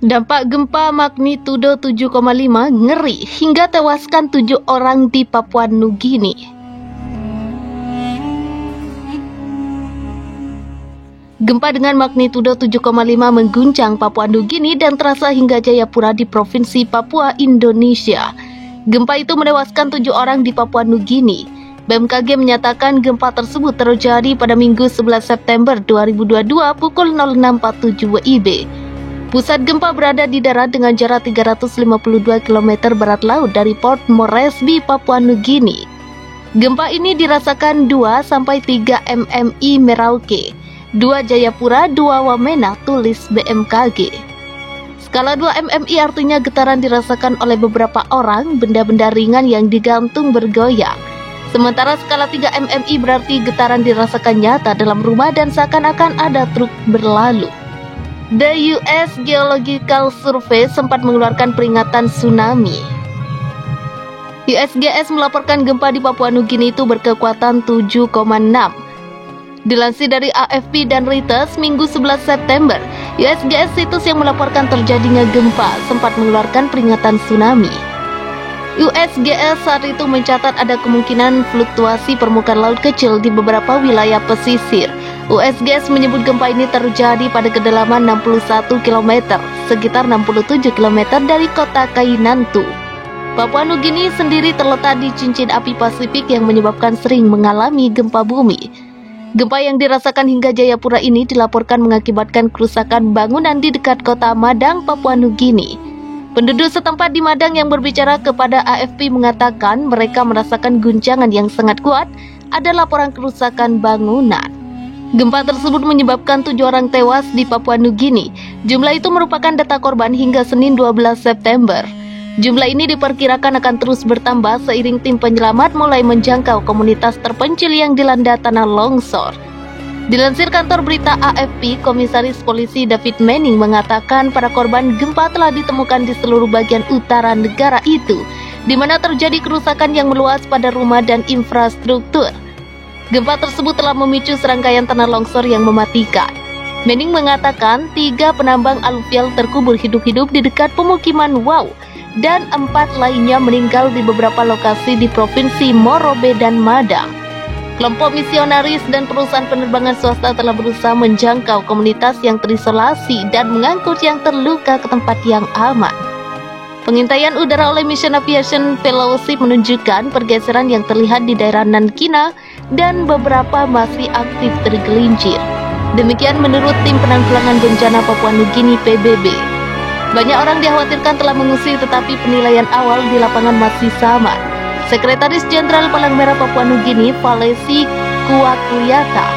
Dampak gempa magnitudo 7,5 ngeri hingga tewaskan 7 orang di Papua Nugini. Gempa dengan magnitudo 7,5 mengguncang Papua Nugini dan terasa hingga Jayapura di Provinsi Papua, Indonesia. Gempa itu menewaskan 7 orang di Papua Nugini. BMKG menyatakan gempa tersebut terjadi pada Minggu 11 September 2022 pukul 06.47 WIB. Pusat gempa berada di darat dengan jarak 352 km barat laut dari Port Moresby, Papua Nugini. Gempa ini dirasakan 2-3 mmi Merauke, 2 Jayapura, 2 Wamena, tulis BMKG. Skala 2 mmi artinya getaran dirasakan oleh beberapa orang, benda-benda ringan yang digantung bergoyang. Sementara skala 3 mmi berarti getaran dirasakan nyata dalam rumah dan seakan-akan ada truk berlalu. The US Geological Survey sempat mengeluarkan peringatan tsunami. USGS melaporkan gempa di Papua Nugini itu berkekuatan 7,6. Dilansir dari AFP dan Reuters Minggu 11 September, USGS situs yang melaporkan terjadinya gempa sempat mengeluarkan peringatan tsunami. USGS saat itu mencatat ada kemungkinan fluktuasi permukaan laut kecil di beberapa wilayah pesisir. USGS menyebut gempa ini terjadi pada kedalaman 61 km, sekitar 67 km dari kota Kainantu. Papua Nugini sendiri terletak di cincin api Pasifik yang menyebabkan sering mengalami gempa bumi. Gempa yang dirasakan hingga Jayapura ini dilaporkan mengakibatkan kerusakan bangunan di dekat kota Madang, Papua Nugini. Penduduk setempat di Madang yang berbicara kepada AFP mengatakan mereka merasakan guncangan yang sangat kuat, ada laporan kerusakan bangunan. Gempa tersebut menyebabkan 7 orang tewas di Papua Nugini. Jumlah itu merupakan data korban hingga Senin 12 September. Jumlah ini diperkirakan akan terus bertambah seiring tim penyelamat mulai menjangkau komunitas terpencil yang dilanda tanah longsor. Dilansir kantor berita AFP, Komisaris Polisi David Manning mengatakan para korban gempa telah ditemukan di seluruh bagian utara negara itu, di mana terjadi kerusakan yang meluas pada rumah dan infrastruktur. Gempa tersebut telah memicu serangkaian tanah longsor yang mematikan. Manning mengatakan 3 penambang aluvial terkubur hidup-hidup di dekat pemukiman Wau, dan 4 lainnya meninggal di beberapa lokasi di Provinsi Morobe dan Madang. Kelompok misionaris dan perusahaan penerbangan swasta telah berusaha menjangkau komunitas yang terisolasi dan mengangkut yang terluka ke tempat yang aman. Pengintaian udara oleh Mission Aviation Fellowship menunjukkan pergeseran yang terlihat di daerah Nankina dan beberapa masih aktif tergelincir. Demikian menurut tim penanggulangan bencana Papua Nugini PBB. Banyak orang dikhawatirkan telah mengungsi tetapi penilaian awal di lapangan masih sama. Sekretaris Jenderal Palang Merah Papua Nugini, Valesi Kuakuyata,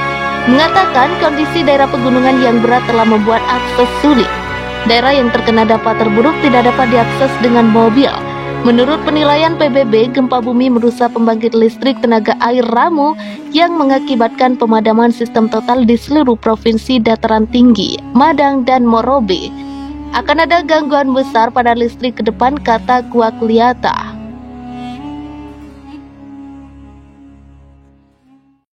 mengatakan kondisi daerah pegunungan yang berat telah membuat akses sulit. Daerah yang terkena dampak terburuk tidak dapat diakses dengan mobil. Menurut penilaian PBB, gempa bumi merusak pembangkit listrik tenaga air Ramu yang mengakibatkan pemadaman sistem total di seluruh provinsi dataran tinggi, Madang dan Morobe. Akan ada gangguan besar pada listrik ke depan, kata Kuakuyata.